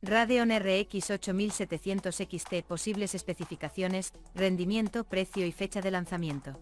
Radeon RX 8700 XT. Posibles especificaciones, rendimiento, precio y fecha de lanzamiento.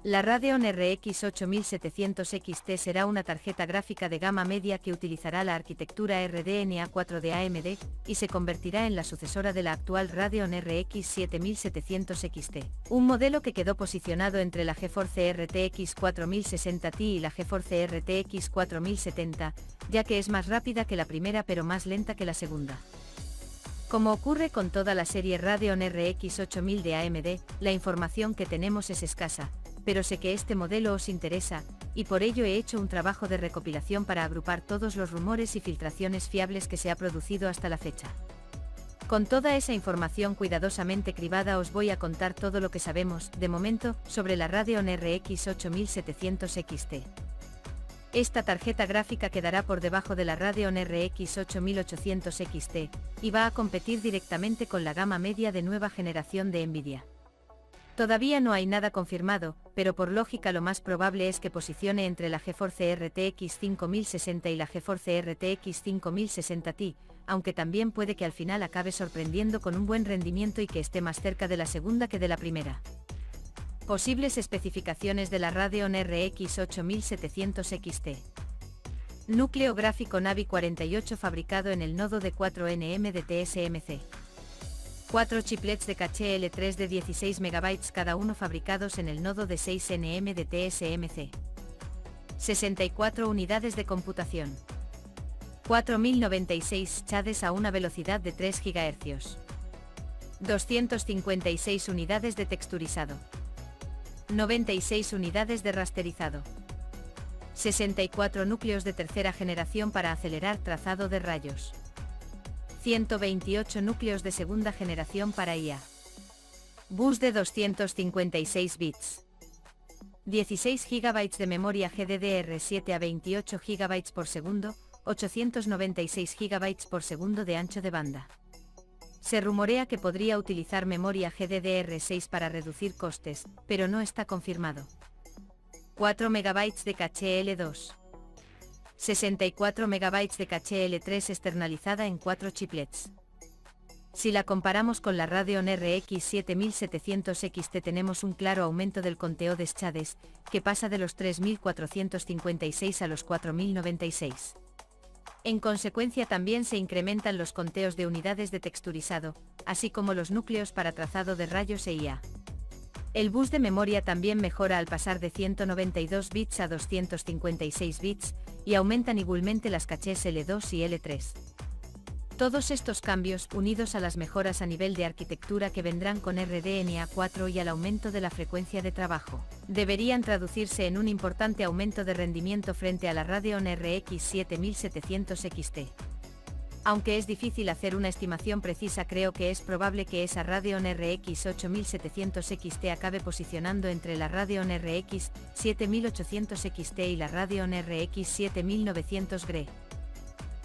La Radeon RX 8700 XT será una tarjeta gráfica de gama media que utilizará la arquitectura RDNA 4 de AMD, y se convertirá en la sucesora de la actual Radeon RX 7700 XT, un modelo que quedó posicionado entre la GeForce RTX 4060 Ti y la GeForce RTX 4070, ya que es más rápida que la primera pero más lenta que la segunda. Como ocurre con toda la serie Radeon RX 8000 de AMD, la información que tenemos es escasa, pero sé que este modelo os interesa, y por ello he hecho un trabajo de recopilación para agrupar todos los rumores y filtraciones fiables que se ha producido hasta la fecha. Con toda esa información cuidadosamente cribada os voy a contar todo lo que sabemos, de momento, sobre la Radeon RX 8700 XT. Esta tarjeta gráfica quedará por debajo de la Radeon RX 8800 XT, y va a competir directamente con la gama media de nueva generación de Nvidia. Todavía no hay nada confirmado, pero por lógica lo más probable es que posicione entre la GeForce RTX 5060 y la GeForce RTX 5060 Ti, aunque también puede que al final acabe sorprendiendo con un buen rendimiento y que esté más cerca de la segunda que de la primera. Posibles especificaciones de la Radeon RX 8700 XT. Núcleo gráfico Navi 48 fabricado en el nodo de 4nm de TSMC. 4 chiplets de caché L3 de 16 MB cada uno fabricados en el nodo de 6nm de TSMC. 64 unidades de computación. 4096 shades a una velocidad de 3 GHz. 256 unidades de texturizado. 96 unidades de rasterizado. 64 núcleos de tercera generación para acelerar trazado de rayos. 128 núcleos de segunda generación para IA. Bus de 256 bits. 16 GB de memoria GDDR7 a 28 GB por segundo, 896 GB por segundo de ancho de banda. Se rumorea que podría utilizar memoria GDDR6 para reducir costes, pero no está confirmado. 4 MB de caché L2. 64 MB de caché L3 externalizada en 4 chiplets. Si la comparamos con la Radeon RX 7700 XT tenemos un claro aumento del conteo de shades, que pasa de los 3456 a los 4096. En consecuencia también se incrementan los conteos de unidades de texturizado, así como los núcleos para trazado de rayos e IA. El bus de memoria también mejora al pasar de 192 bits a 256 bits, y aumentan igualmente las cachés L2 y L3. Todos estos cambios, unidos a las mejoras a nivel de arquitectura que vendrán con RDNA 4 y al aumento de la frecuencia de trabajo, deberían traducirse en un importante aumento de rendimiento frente a la Radeon RX 7700 XT. Aunque es difícil hacer una estimación precisa, creo que es probable que esa Radeon RX 8700 XT acabe posicionando entre la Radeon RX 7800 XT y la Radeon RX 7900 GRE.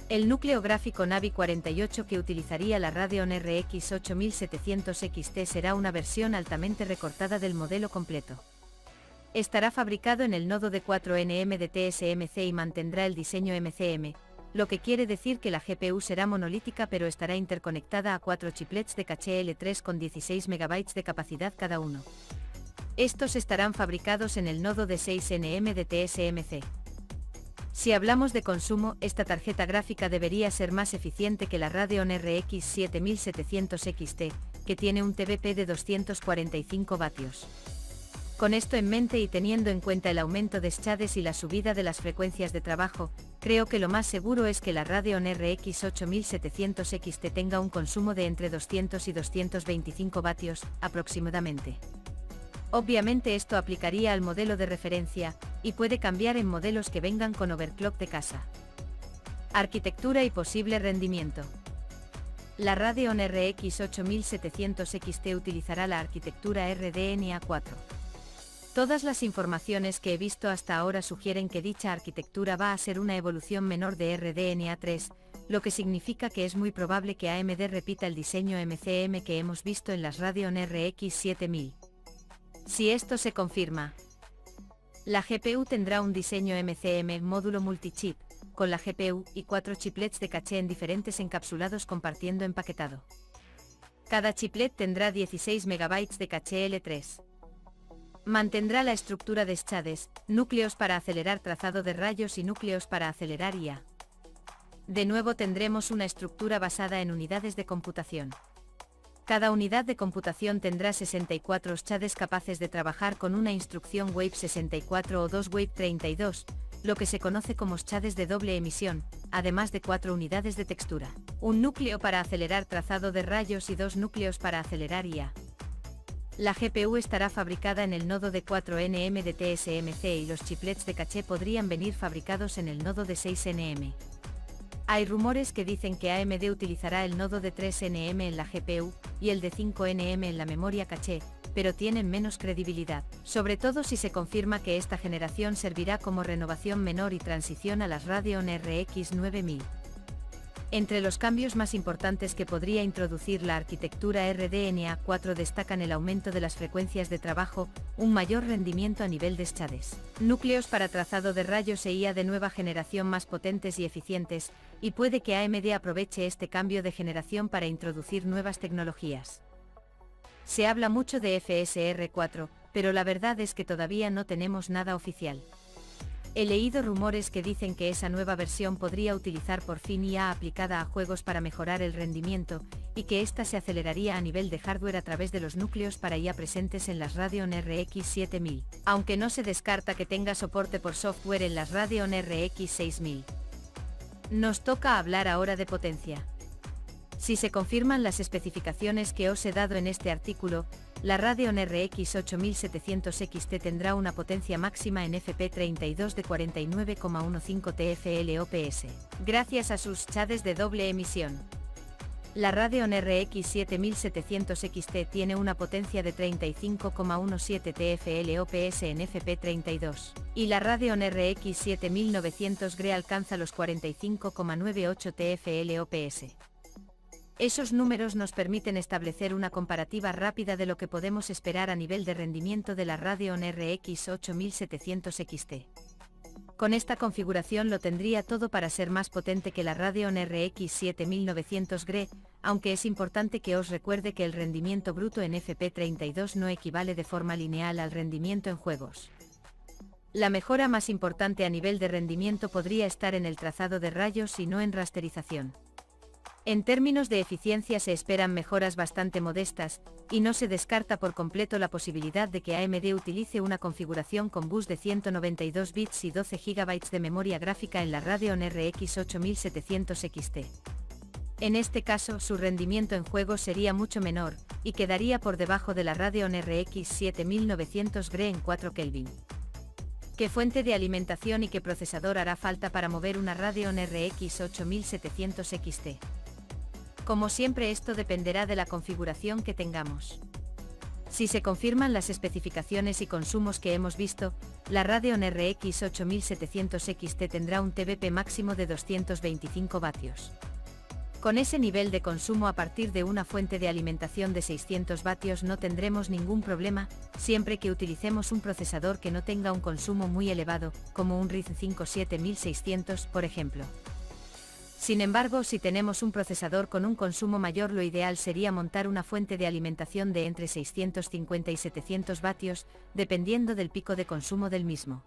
El núcleo gráfico Navi 48 que utilizaría la Radeon RX 8700 XT será una versión altamente recortada del modelo completo. Estará fabricado en el nodo de 4nm de TSMC y mantendrá el diseño MCM, lo que quiere decir que la GPU será monolítica pero estará interconectada a 4 chiplets de caché L3 con 16 MB de capacidad cada uno. Estos estarán fabricados en el nodo de 6nm de TSMC. Si hablamos de consumo, esta tarjeta gráfica debería ser más eficiente que la Radeon RX 7700 XT, que tiene un TDP de 245 vatios. Con esto en mente y teniendo en cuenta el aumento de shades y la subida de las frecuencias de trabajo, creo que lo más seguro es que la Radeon RX 8700 XT tenga un consumo de entre 200 y 225 vatios, aproximadamente. Obviamente esto aplicaría al modelo de referencia, y puede cambiar en modelos que vengan con overclock de casa. Arquitectura y posible rendimiento. La Radeon RX 8700 XT utilizará la arquitectura RDNA 4. Todas las informaciones que he visto hasta ahora sugieren que dicha arquitectura va a ser una evolución menor de RDNA 3, lo que significa que es muy probable que AMD repita el diseño MCM que hemos visto en las Radeon RX 7000. Si esto se confirma, la GPU tendrá un diseño MCM módulo multichip, con la GPU, y 4 chiplets de caché en diferentes encapsulados compartiendo empaquetado. Cada chiplet tendrá 16 MB de caché L3. Mantendrá la estructura de schades, núcleos para acelerar trazado de rayos y núcleos para acelerar IA. De nuevo tendremos una estructura basada en unidades de computación. Cada unidad de computación tendrá 64 schades capaces de trabajar con una instrucción Wave 64 o 2 Wave 32, lo que se conoce como schades de doble emisión, además de 4 unidades de textura, un núcleo para acelerar trazado de rayos y 2 núcleos para acelerar IA. La GPU estará fabricada en el nodo de 4 nm de TSMC y los chiplets de caché podrían venir fabricados en el nodo de 6 nm. Hay rumores que dicen que AMD utilizará el nodo de 3 nm en la GPU y el de 5 nm en la memoria caché, pero tienen menos credibilidad, sobre todo si se confirma que esta generación servirá como renovación menor y transición a las Radeon RX 9000. Entre los cambios más importantes que podría introducir la arquitectura RDNA4 destacan el aumento de las frecuencias de trabajo, un mayor rendimiento a nivel de schades, núcleos para trazado de rayos e IA de nueva generación más potentes y eficientes, y puede que AMD aproveche este cambio de generación para introducir nuevas tecnologías. Se habla mucho de FSR4, pero la verdad es que todavía no tenemos nada oficial. He leído rumores que dicen que esa nueva versión podría utilizar por fin IA aplicada a juegos para mejorar el rendimiento, y que ésta se aceleraría a nivel de hardware a través de los núcleos para IA presentes en las Radeon RX 7000, aunque no se descarta que tenga soporte por software en las Radeon RX 6000. Nos toca hablar ahora de potencia. Si se confirman las especificaciones que os he dado en este artículo, la Radeon RX 8700 XT tendrá una potencia máxima en FP32 de 49,15 TFLOPS, gracias a sus schades de doble emisión. La Radeon RX 7700 XT tiene una potencia de 35,17 TFLOPS en FP32, y la Radeon RX 7900 GRE alcanza los 45,98 TFLOPS. Esos números nos permiten establecer una comparativa rápida de lo que podemos esperar a nivel de rendimiento de la Radeon RX 8700 XT. Con esta configuración lo tendría todo para ser más potente que la Radeon RX 7900 GRE, aunque es importante que os recuerde que el rendimiento bruto en FP32 no equivale de forma lineal al rendimiento en juegos. La mejora más importante a nivel de rendimiento podría estar en el trazado de rayos y no en rasterización. En términos de eficiencia se esperan mejoras bastante modestas, y no se descarta por completo la posibilidad de que AMD utilice una configuración con bus de 192 bits y 12 GB de memoria gráfica en la Radeon RX 8700 XT. En este caso, su rendimiento en juegos sería mucho menor, y quedaría por debajo de la Radeon RX 7900 GRE en 4 Kelvin. ¿Qué fuente de alimentación y qué procesador hará falta para mover una Radeon RX 8700 XT? Como siempre, esto dependerá de la configuración que tengamos. Si se confirman las especificaciones y consumos que hemos visto, la Radeon RX 8700 XT tendrá un TDP máximo de 225 vatios. Con ese nivel de consumo a partir de una fuente de alimentación de 600 vatios no tendremos ningún problema, siempre que utilicemos un procesador que no tenga un consumo muy elevado, como un Ryzen 5 7600, por ejemplo. Sin embargo, si tenemos un procesador con un consumo mayor, lo ideal sería montar una fuente de alimentación de entre 650 y 700 vatios, dependiendo del pico de consumo del mismo.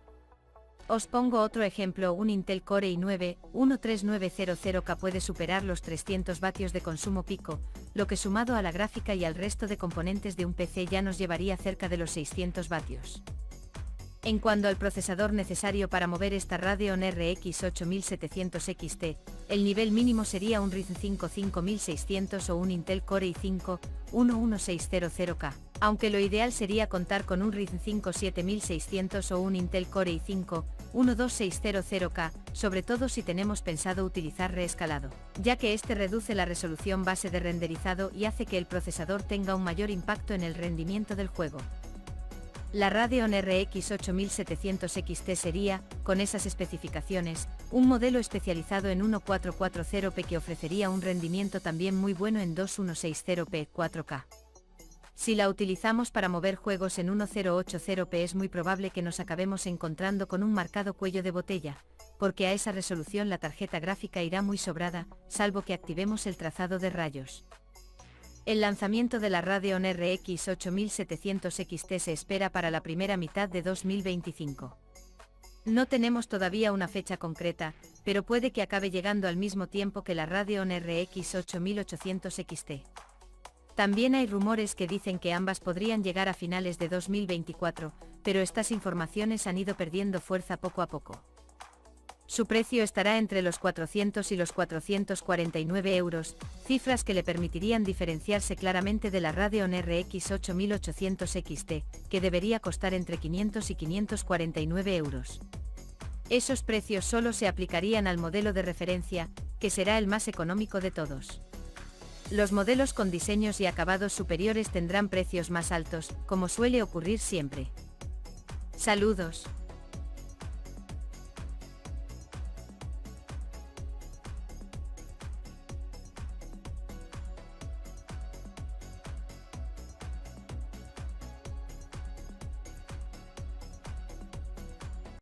Os pongo otro ejemplo: un Intel Core i9 13900K puede superar los 300 vatios de consumo pico, lo que sumado a la gráfica y al resto de componentes de un PC ya nos llevaría cerca de los 600 vatios. En cuanto al procesador necesario para mover esta Radeon RX 8700 XT, el nivel mínimo sería un Ryzen 5 5600 o un Intel Core i5 11600K, aunque lo ideal sería contar con un Ryzen 5 7600 o un Intel Core i5 12600K, sobre todo si tenemos pensado utilizar reescalado, ya que este reduce la resolución base de renderizado y hace que el procesador tenga un mayor impacto en el rendimiento del juego. La Radeon RX 8700 XT sería, con esas especificaciones, un modelo especializado en 1440p que ofrecería un rendimiento también muy bueno en 2160p 4K. Si la utilizamos para mover juegos en 1080p es muy probable que nos acabemos encontrando con un marcado cuello de botella, porque a esa resolución la tarjeta gráfica irá muy sobrada, salvo que activemos el trazado de rayos. El lanzamiento de la Radeon RX 8700 XT se espera para la primera mitad de 2025. No tenemos todavía una fecha concreta, pero puede que acabe llegando al mismo tiempo que la Radeon RX 8800 XT. También hay rumores que dicen que ambas podrían llegar a finales de 2024, pero estas informaciones han ido perdiendo fuerza poco a poco. Su precio estará entre los 400 y los 449 euros, cifras que le permitirían diferenciarse claramente de la Radeon RX 8800 XT, que debería costar entre 500 y 549 euros. Esos precios solo se aplicarían al modelo de referencia, que será el más económico de todos. Los modelos con diseños y acabados superiores tendrán precios más altos, como suele ocurrir siempre. Saludos.